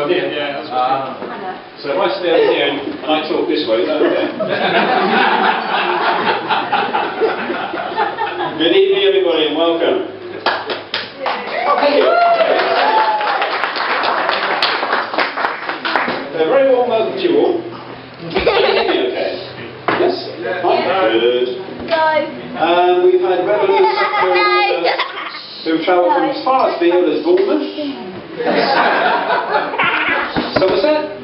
one, yeah. That's so if I stay over here and I talk this way, is that okay? Good evening, everybody, and welcome. Thank you. A very warm welcome to you all. Can you hear me okay? Yes? Good. We've had revelers who've travelled from as far afield as Bournemouth, Somerset,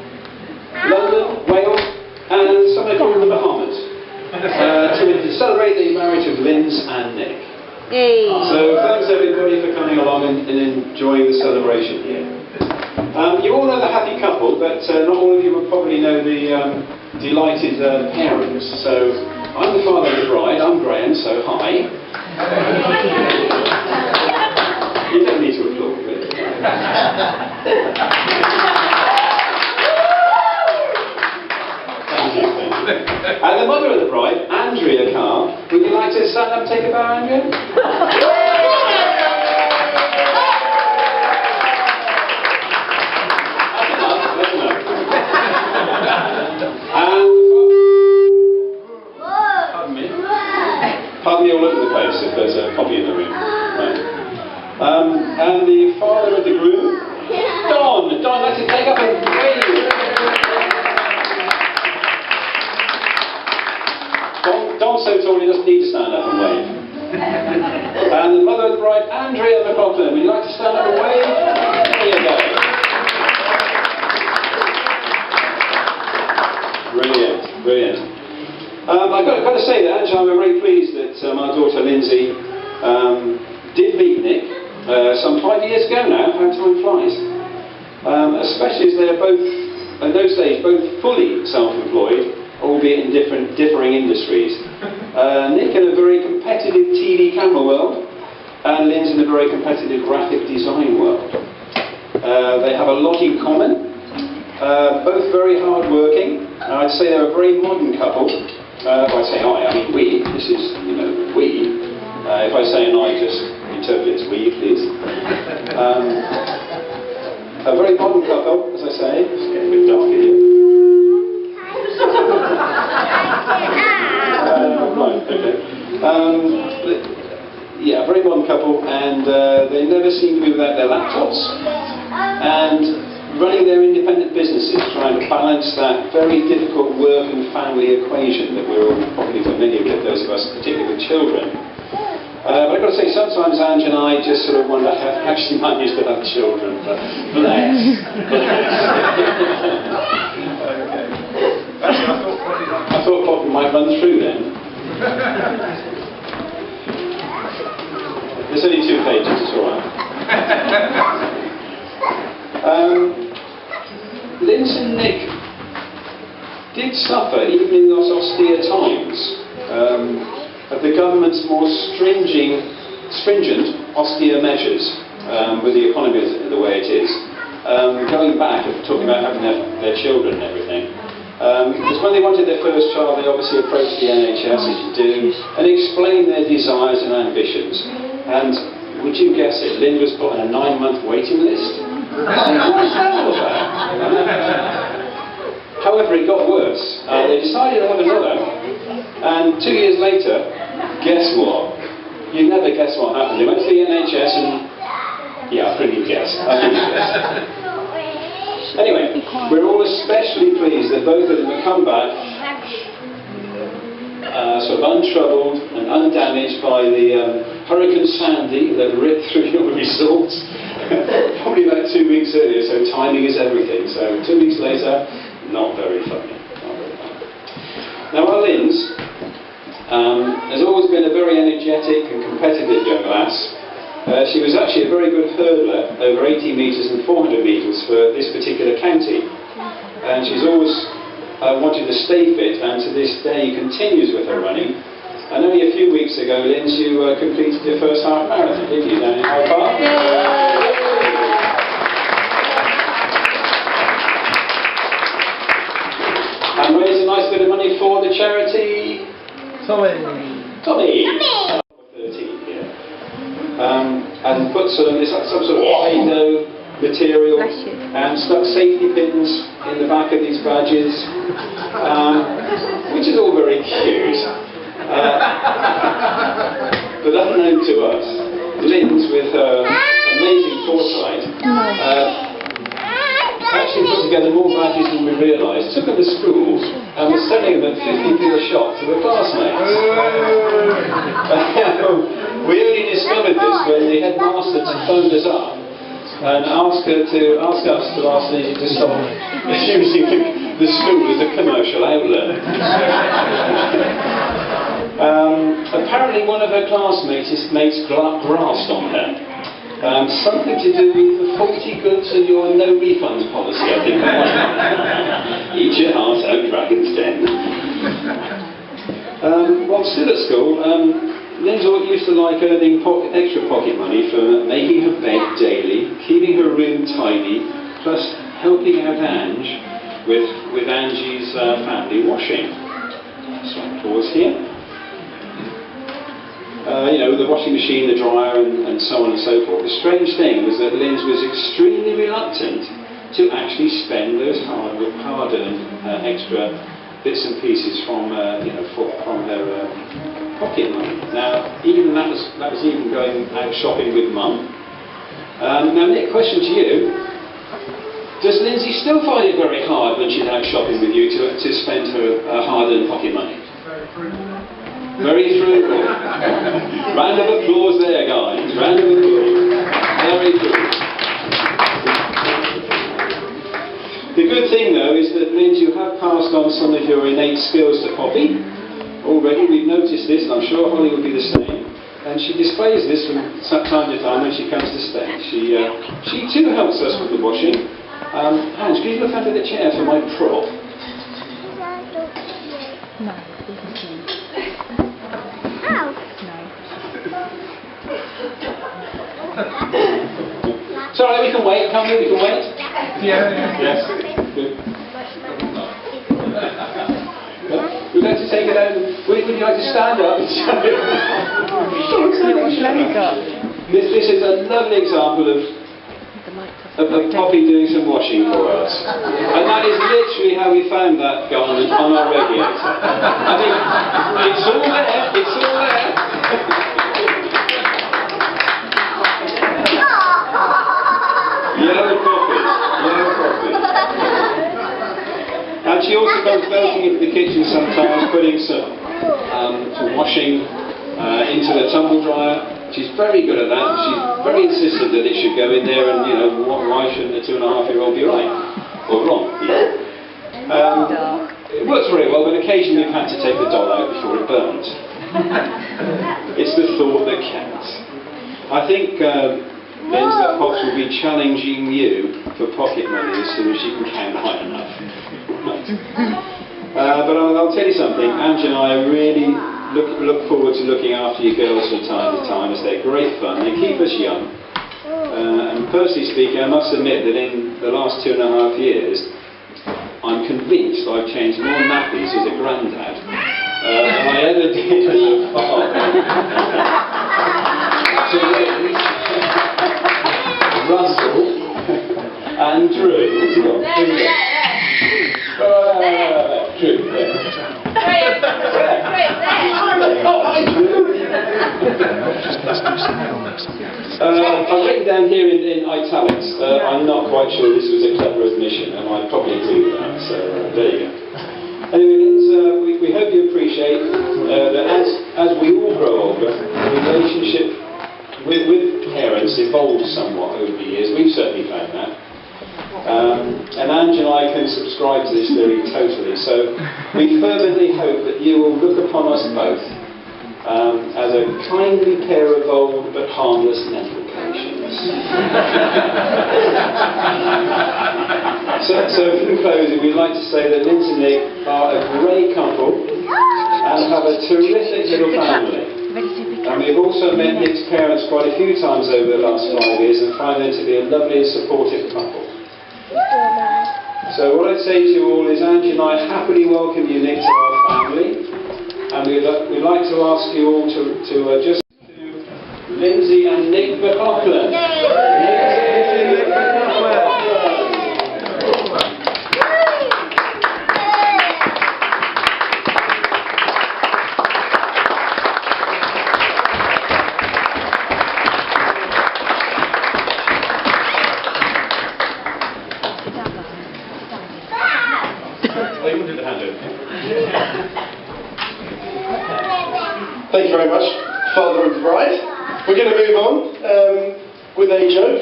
London, Wales, and somewhere called the Bahamas to celebrate the marriage of Linz and Nick. Yay. So thanks everybody for coming along and enjoying the celebration here. You all know the happy couple, but not all of you will probably know the delighted parents. So I'm the father of the bride, I'm Graham, so hi. You don't need to applaud, really. Thank you. And the mother of the bride, Andrea Carr. Would you like to stand up and take a bow, Andrea? Pardon me all over the place if there's a copy in the room. Right. And the father of the groom, Don. Don, let's take up and wave. Don so tall he doesn't need to stand up and wave. And the mother of the bride, Andrea McLaughlin. Would you like to stand up and wave? There you go. Brilliant, brilliant. I've got to say that actually I'm very pleased that my daughter Lindsay did meet Nick some 5 years ago now. How time flies. Especially as they're both, in those days, both fully self-employed, albeit in differing industries. Nick in a very competitive TV camera world, and Lindsay in a very competitive graphic design world. They have a lot in common. Both very hard-working. I'd say they're a very modern couple. If I say I mean we. This is, we. If I say an I, just interpret it as we, please. A very modern couple, as I say. It's getting a bit dark in here. Right, okay. Yeah, a very modern couple, and they never seem to be without their laptops. And running their independent businesses, trying to balance that very difficult work and family equation that we're all probably familiar with, those of us particularly with children. But I've got to say, sometimes Ange and I just sort of wonder how she managed to have children, but bless. Okay. I thought Poppy might run through then. There's only 2 pages, it's alright. Linz and Nick did suffer, even in those austere times, of the government's more stringent, austere measures with the economy the way it is. Going back and talking about having their children and everything. Because when they wanted their first child, they obviously approached the NHS, as you do, and explained their desires and ambitions. And would you guess it, Lynn was put on a 9-month waiting list. What is that all about? However, it got worse. They decided to have another, and 2 years later, guess what? You never guess what happened. They went to the NHS and... Yeah, I think you guessed. Anyway, we're all especially pleased that both of them have come back sort of untroubled and undamaged by the Hurricane Sandy that ripped through your resort. Probably about 2 weeks earlier, so timing is everything. So 2 weeks later, not very funny. Not very funny. Now, our Linz has always been a very energetic and competitive young lass. She was actually a very good hurdler, over 80 metres and 400 metres for this particular county. And she's always wanted to stay fit, and to this day continues with her running. And only a few weeks ago, Linz, you completed your first half marathon, didn't you, down in Hyde Park? And raised a nice bit of money for the charity... Tommy! 13, yeah. And put some sort of Play-Doh material and stuck safety pins in the back of these badges, which is all very cute. But unknown to us, Linz, with her amazing foresight, actually put together more badges than we realised, took them to school and was selling them at 50p a shot to her classmates. We only discovered this when the headmaster phoned us up and asked us to ask Lizzie to stop using the school as a commercial outlet. Apparently one of her classmates grasped on her. Something to do with the faulty goods and your no refunds policy, I think. Eat your heart out, Dragon's Den. While still at school, Linz used to like earning extra pocket money for making her bed daily, keeping her room tidy, plus helping out Ange with Angie's family washing. So I pause here. The washing machine, the dryer, and so on and so forth. The strange thing was that Linz was extremely reluctant to actually spend those hard-earned extra bits and pieces from her pocket money. Now, even that was even going out shopping with Mum. Now, Nick, question to you: does Lindsay still find it very hard when she's out shopping with you to spend her hard-earned pocket money? Very frugal. Round of applause there, guys. Round of applause. Very frugal. The good thing, though, is that, Linz, you have passed on some of your innate skills to Poppy. Already, we've noticed this, and I'm sure Holly will be the same. And she displays this from time to time when she comes to stay. She too helps us with the washing. Hans, can you look under the chair for my prop? No. Sorry, we can wait, can't we? We can wait? Yeah. Yes. Good. Would you like to take it out? Would you like to stand up and show it? This is a lovely example of Poppy doing some washing for us. And that is literally how we found that garment on our radiator. I think it's all there, it's all there. Yellow coffee. And she also goes belting into the kitchen sometimes, putting some washing into the tumble dryer. She's very good at that. She's very insistent that it should go in there, and why shouldn't a 2.5-year-old be right or wrong? It works very well, but occasionally we've had to take the doll out before it burns. It's the thought that counts. I think Linz, that Pops will be challenging you for pocket money as soon as she can count high enough. But I'll tell you something, Ange and I really look forward to looking after you girls from time to time, as they're great fun. They keep us young. And personally speaking, I must admit that in the last 2.5 years, I'm convinced I've changed more nappies as a granddad than I ever did as a father. Russell and Drew. What's he got? Drew. I've written down here in italics. I'm not quite sure this was a clever admission, and I probably agree with that. So there you go. Anyway, we hope you appreciate that as we all grow older, the relationship with parents evolves somewhat over the years. We've certainly found that. And Ange and I can subscribe to this theory totally. So we fervently hope that you will look upon us both as a kindly pair of old but harmless mental patients. So in closing, we'd like to say that Linz and Nick are a great couple and have a terrific little family. And we've also met Nick's parents quite a few times over the last 5 years and find them to be a lovely and supportive couple. So what I'd say to you all is, Ange and I happily welcome you, Nick, to our family, and we'd like to ask you all to just to Lindsay and Nick McLaughlin. Thank you very much, Father of the Bride. We're going to move on with a joke.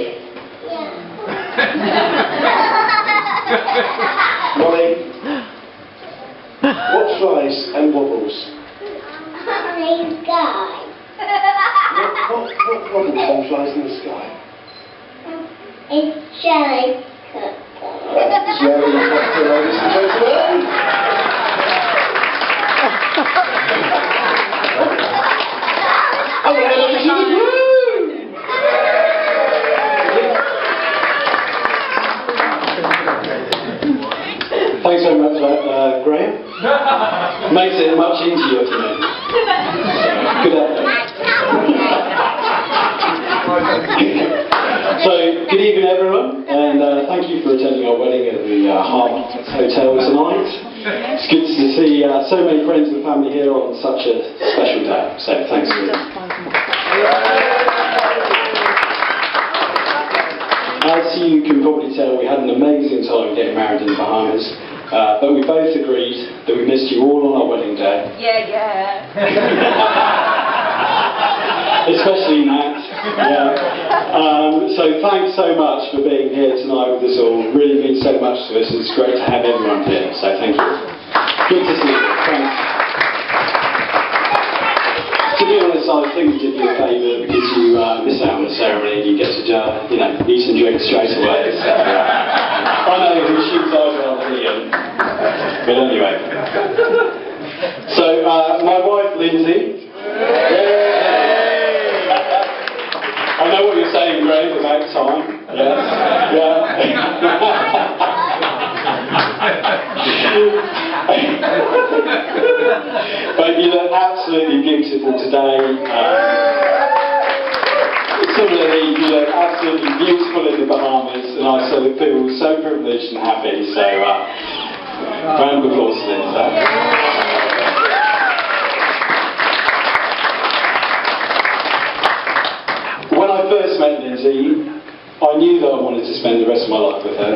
Molly, what flies and wobbles? The sky. What wobbles and flies in the sky? It's jelly cooker. Jelly cooker, ladies and gentlemen. Oh, hello to the room! Thanks very much for that, Graham. Makes it much easier for me. Good effort. So, good evening everyone, and thank you for attending our wedding at the Hart Hotel tonight. It's good to see so many friends and family here on such a special day, so thanks for that. As you can probably tell, we had an amazing time getting married in the Bahamas, but we both agreed that we missed you all on our wedding day. Yeah. Especially Nat. Yeah. So thanks so much for being here tonight with us all. Really means so much to us. It's great to have everyone here. So thank you. Good to see you. Thanks. To be honest, I think we did you a favour because you miss out on the ceremony and you get to eat and drink straight away. So, I know who shoots over on Ian. But anyway. So my wife Lindsay. I know what you're saying, Greg, about time. Yeah. But you look absolutely beautiful today. Similarly, you look absolutely beautiful in the Bahamas, and I sort of feel so privileged and happy. So, round of applause to Lindsay. When I first met Lindsay, I knew that I wanted to spend the rest of my life with her,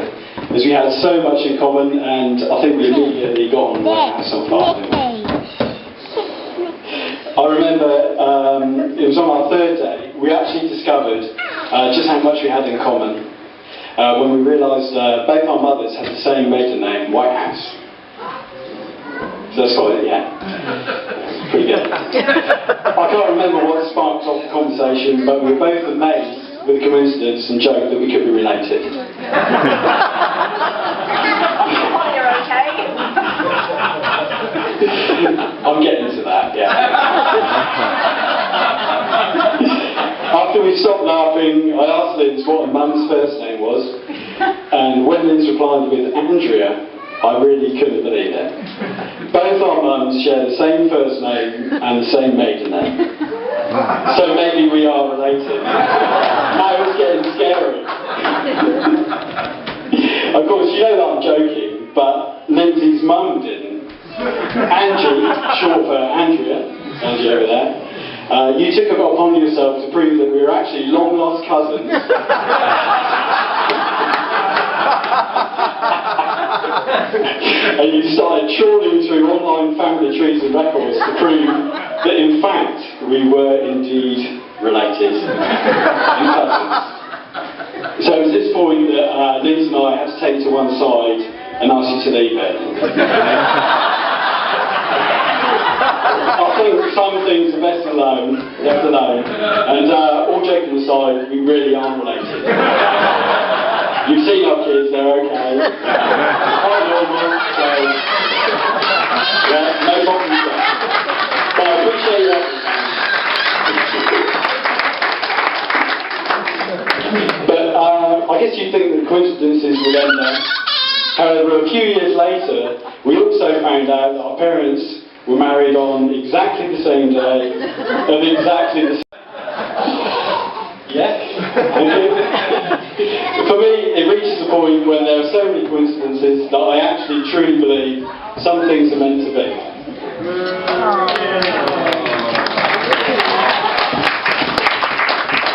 as we had so much in common, and I think we immediately got on like house on fire. I remember it was on our third day, we actually discovered just how much we had in common when we realised both our mothers had the same maiden name, Whitehouse. So that's quite, yeah. Pretty good. I can't remember what sparked off the conversation, but we were both amazed with the coincidence and joked that we could be related. You're okay? I'm getting to that, yeah. After we stopped laughing, I asked Linz what her mum's first name was, and when Linz replied with Andrea, I really couldn't believe it. Both our mums share the same first name and the same maiden name. So maybe we are related. Now it's getting scary. Of course, you know that I'm joking, but Lindsay's mum didn't. Angie, short for Andrea, Angie over there, you took it upon yourself to prove that we were actually long lost cousins. And you started trawling through online family trees and records to prove that in fact we were indeed related and cousins. So at this point that Liz and I had to take to one side and ask you to leave it. I think some things are best alone, left alone, and all joking aside, we really aren't related. You've seen our kids, they're okay. Quite normal, so yeah, no problems there. But I appreciate your effort. But I guess you'd think that coincidences would end there. However, a few years later, we also found out that our parents were married on exactly the same day of exactly the same. Yeah? For me, it reaches a point when there are so many coincidences that I actually truly believe some things are meant to be.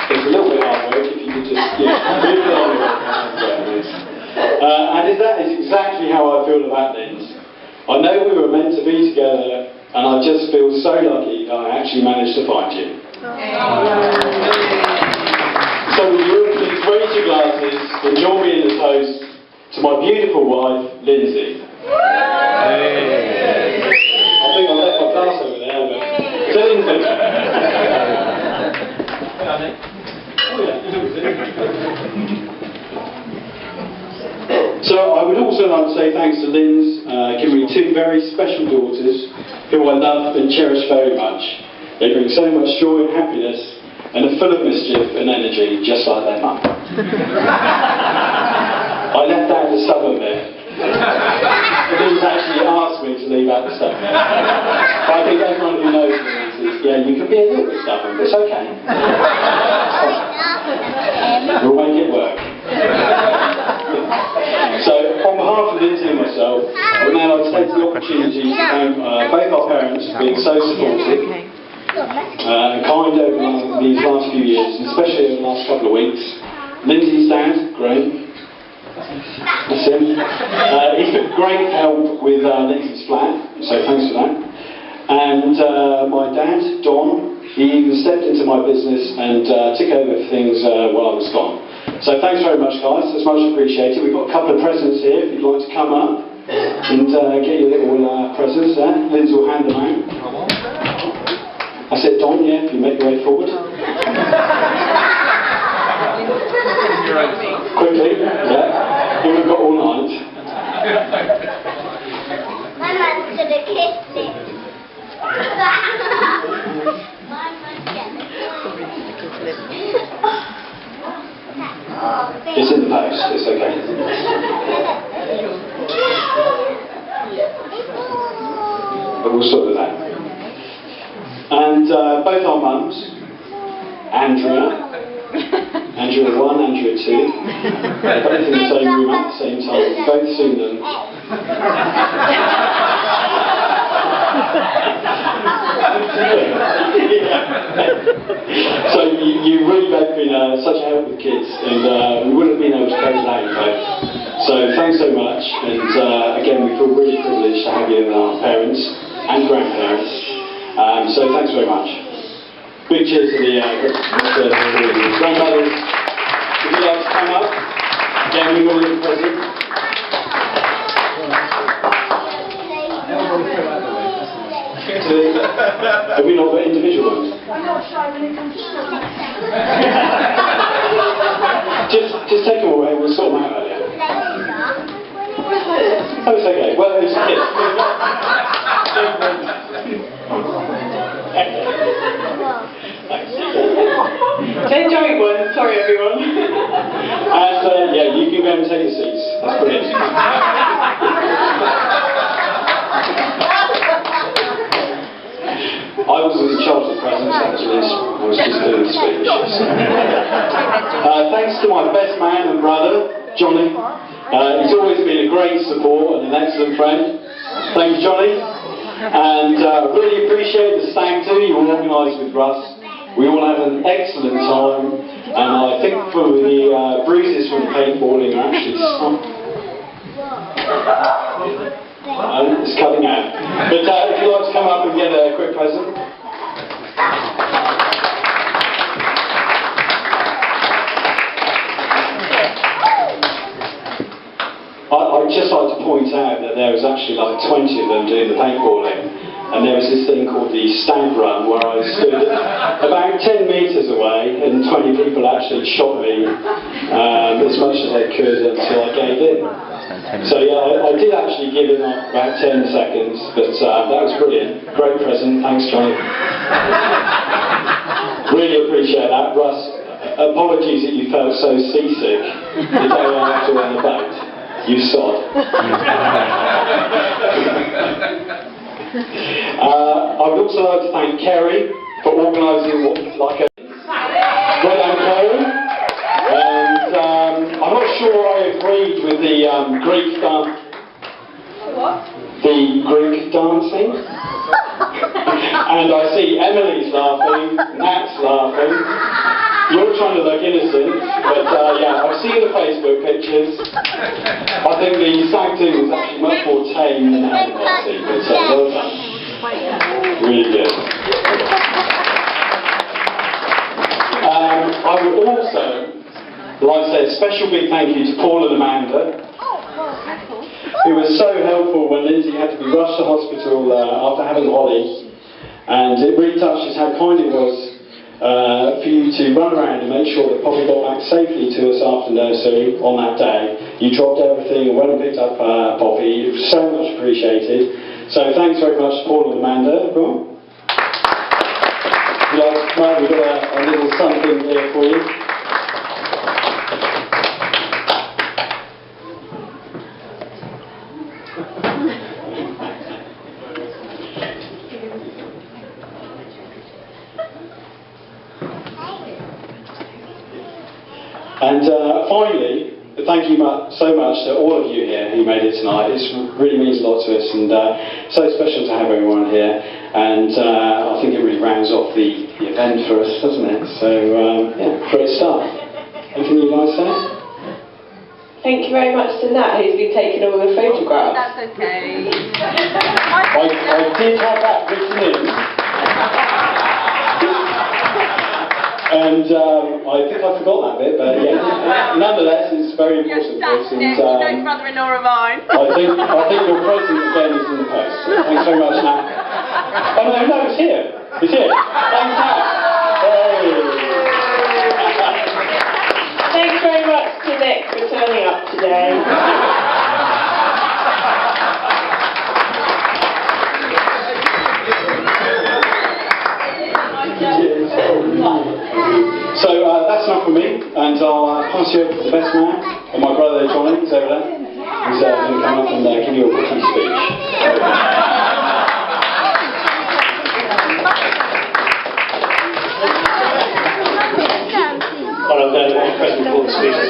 It's a little bit hard work if you could just move along with it. And that is exactly how I feel about Linz. I know we were meant to be together, and I just feel so lucky that I actually managed to find you. So will you all please raise your glasses and join me in a toast to my beautiful wife, Lindsay. I think I left my glass over there, but to Lindsay. So I would also like to say thanks to Linz, giving me two very special daughters who I love and cherish very much. They bring so much joy and happiness and are full of mischief and energy, just like their mum. I left out the stubborn bit. Linz actually asked me to leave out the stubborn bit. But I think everyone who knows me says, yeah, you can be a little bit stubborn, but it's okay. We'll make it work. So, on behalf of Lindsay and myself, I would now like to take the opportunity to thank both our parents for being so supportive and kind over these last few years, and especially over the last couple of weeks. Lindsay's dad, Graham, that's him. He's been great help with Lindsay's flat, so thanks for that. And my dad, Don, he even stepped into my business and took over things while I was gone. So thanks very much, guys. It's much appreciated. We've got a couple of presents here if you'd like to come up and get your little presents there. Linz will hand them out. I said, Don, yeah, if you make your way forward. Quickly, yeah. Here we've got all night. My mum's gonna kiss it. It's in the post, it's okay. But we'll sort of that. And both our mums, Andrea 1, Andrea 2, they're both in the same room at the same time. We've both seen them. So you really both been such a help with kids, and we wouldn't have been able to cope without you both. So thanks so much, and again we feel really privileged to have you as our parents and grandparents. So thanks very much. Big cheers to the grandmothers. Would you like to come up? Again, we've got a little present. Have we not got individual ones? Just take them away, we'll sort them out earlier. Oh, it's okay. Well, it's a gift. Take joint one, sorry everyone. And yeah, you can go and take your seats. That's brilliant. I wasn't in charge of the presents actually, I was just doing the speech. Thanks to my best man and brother, Johnny. He's always been a great support and an excellent friend. Thank you, Johnny. And really appreciate the stag do you organised with Russ. We all had an excellent time, and I think for the bruises from the paintballing are actually it's cutting out. But if you'd like to come up and get a quick present. I'd just like to point out that there was actually like 20 of them doing the paintballing, and there was this thing called the stag run where I stood about 10 metres away and 20 people actually shot me as much as they could until I gave in. So yeah, I did actually give in about 10 seconds, but that was brilliant. Great present, thanks Johnny. Really appreciate that. Russ, apologies that you felt so seasick the day after on the boat. You sod. I would also like to thank Kerry for organising what like a well done, Kerry. sure I agreed with the Greek dance. What? The Greek dancing. And I see Emily's laughing, Nat's laughing. You're trying to look innocent, but yeah, I've seen the Facebook pictures. I think the stag do was actually much more tame than the hen party, but well done. Really good. I would also like to say a special big thank you to Paul and Amanda, who was so helpful when Lindsay had to be rushed to hospital after having Holly, and it really touched us how kind it was for you to run around and make sure that Poppy got back safely to us after nursery on that day. You dropped everything and went and picked up Poppy. It was so much appreciated. So thanks very much to Paul and Amanda, everyone. Right, we've got a little something here for you. And finally, thank you so much to all of you here who made it tonight. It really means a lot to us, and so special to have everyone here. And I think it really rounds off the event for us, doesn't it? So yeah, great stuff. Anything you'd like to say? Thank you very much to Nat, who's been taking all the photographs. That's okay. I did have that written in. And I think I forgot that bit, but yeah. Nonetheless, it's very important to us. And No brother-in-law of mine. I think your present again is in the post. So thanks very much, Nat. Oh no, it's here. It's here. Thanks, Nat. Hey. Thanks very much to Nick for turning up today. So that's enough from me, and I'll pass you over to the best man, and my brother Johnny, who's over there. He's going to come up and give you a witty speech. Well, I'm going to make a present for the speech.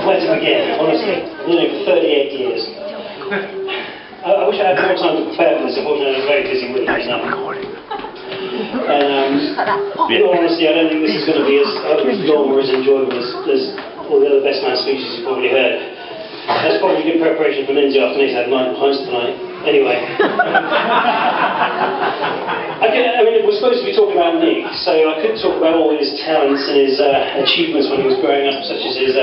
Where to begin? Honestly, I've been doing it for 38 years. I wish I had more time to prepare for this. Unfortunately, I was very busy with it. And in all honesty, I don't think this is going to be as long or as enjoyable as all the other Best Man speeches you've probably heard. That's probably good preparation for Lindsay after Nick's had 9 pints tonight. Anyway. I mean, we're supposed to be talking about Nick, so I could talk about all his talents and his achievements when he was growing up, such as his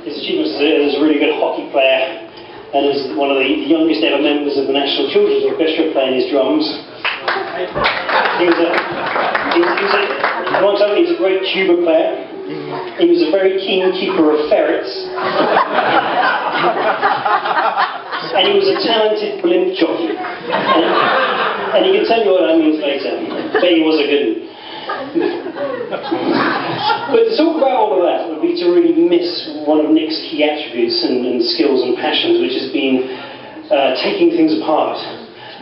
achievements as a really good hockey player, and as one of the youngest ever members of the National Children's Orchestra playing his drums. Amongst other things, he was a great tuba player. He was a very keen keeper of ferrets. And he was a talented blimp jockey. And he can tell you what that means later. But he was a good one. But to talk about all of that would be to really miss one of Nick's key attributes and skills and passions, which has been taking things apart.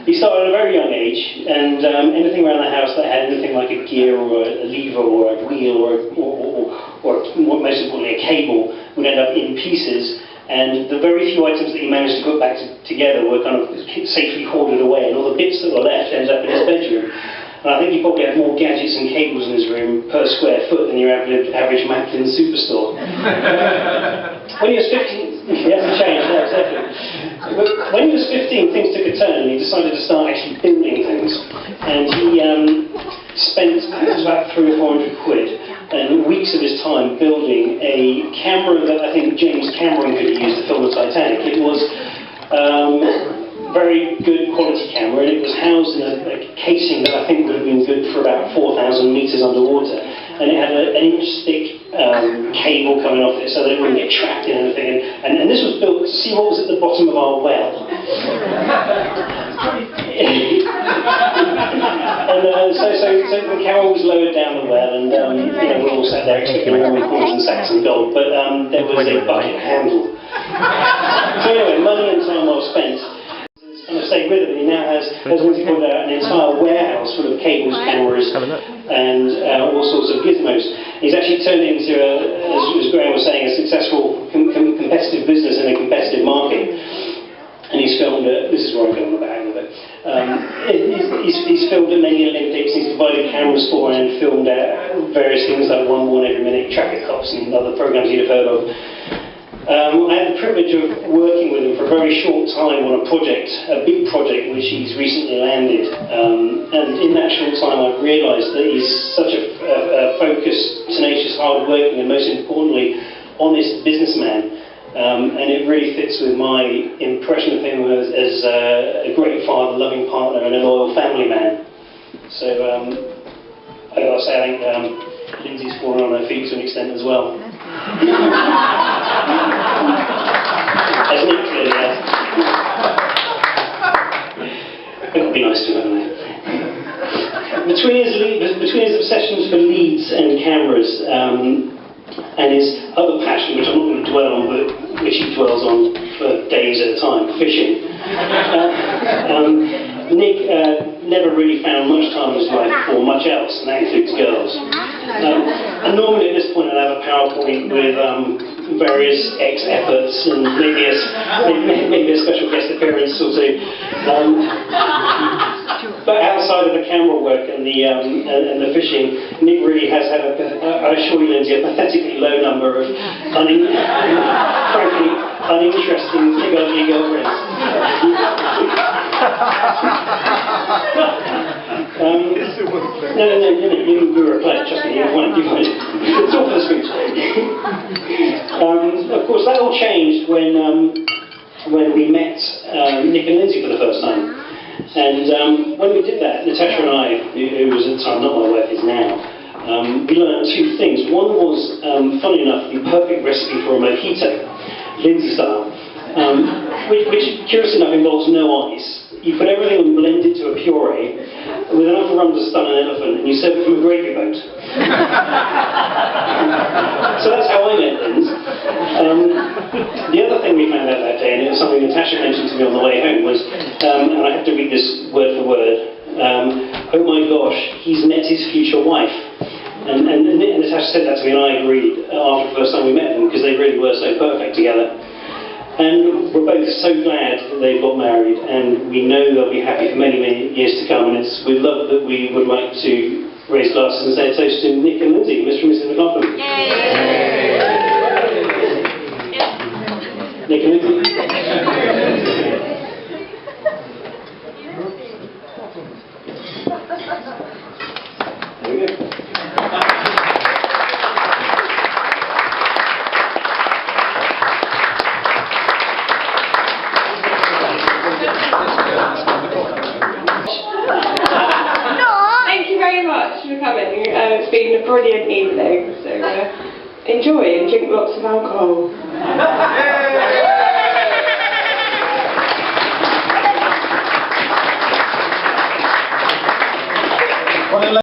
He started at a very young age, and anything around the house that had anything like a gear or a lever or a wheel or most importantly a cable would end up in pieces. And the very few items that he managed to put back together were kind of safely hoarded away, and all the bits that were left ended up in his bedroom. And I think he probably had more gadgets and cables in his room per square foot than your average Macklin superstore. When he was 15, he hasn't changed, no, exactly. But when he was 15, things took a turn, and he decided to start actually building things. And he spent, I think it was about 300 or 400 quid, and weeks of his time building a camera that I think James Cameron could have used to film the Titanic. It was very good quality camera, and it was housed in a casing that I think would have been good for about 4,000 metres underwater. And it had an inch-thick cable coming off it so that it wouldn't get trapped in anything. And this was built to see what was at the bottom of our well. So the camera was lowered down the well, and we all sat there expecting all the coins and sacks and gold, but there was a bucket handle. So anyway, money and time well spent. Kind of stayed with him. It now has, as Lindsay pointed out, an entire warehouse full of cables, cameras, and all sorts of gizmos. He's actually turned it into, as Graham was saying, a successful competitive business in a competitive market. And he's filmed at, this is where I'm going about a bit. He's filmed at many Olympics, he's provided cameras for and filmed at various things like One Worn Every Minute, Traffic Cops and other programmes you'd have heard of. I had the privilege of working with him for a very short time on a project, a big project which he's recently landed. And in that short time I realised that he's such a focused, tenacious, hard-working and most importantly, honest businessman. And it really fits with my impression of him as a great father, loving partner and a loyal family man. So I got to say, I think Lindsay's fallen on her feet to an extent as well. As Nick clearly has. It would be nice to have that. Between his obsessions for leads and cameras, and his other passion, which I'm not going to dwell on, but which he dwells on for days at a time, fishing. Nick never really found much time in his life for much else, and that includes girls. And normally at this point I'd have a PowerPoint with various ex-efforts and maybe a special guest appearance or two. But outside of the camera work and the fishing, Nick really has had, I assure you, Lindsay, a pathetically low number of frankly uninteresting, pig-ugly girlfriends. No, you were a player, trust me, you won. It's all for the speech. Of course, that all changed when we met Nick and Lindsay for the first time. And when we did that, Natasha and I, who was at the time not my wife, is now, we learned two things. One was, funny enough, the perfect recipe for a mojito, Lindsay style, which curiously enough involves no ice. You put everything and blend it to a puree with enough rum to stun an elephant, and you serve it from a gravy boat. So that's how I met Linz. The other thing we found out that day, and it was something Natasha mentioned to me on the way home, was, and I have to read this word for word, oh my gosh, he's met his future wife. And Natasha said that to me, and I agreed after the first time we met them, because they really were so perfect together. And we're both so glad that they've got married, and we know they'll be happy for many, many years to come. And it's with love that we would like to raise glasses and say a toast to Nick and Lindsay, Mr. and Mrs. McLaughlin. Yay! Nick and Lindsay. There we go. Thank you very much for coming. It's been a brilliant evening, so enjoy and drink lots of alcohol.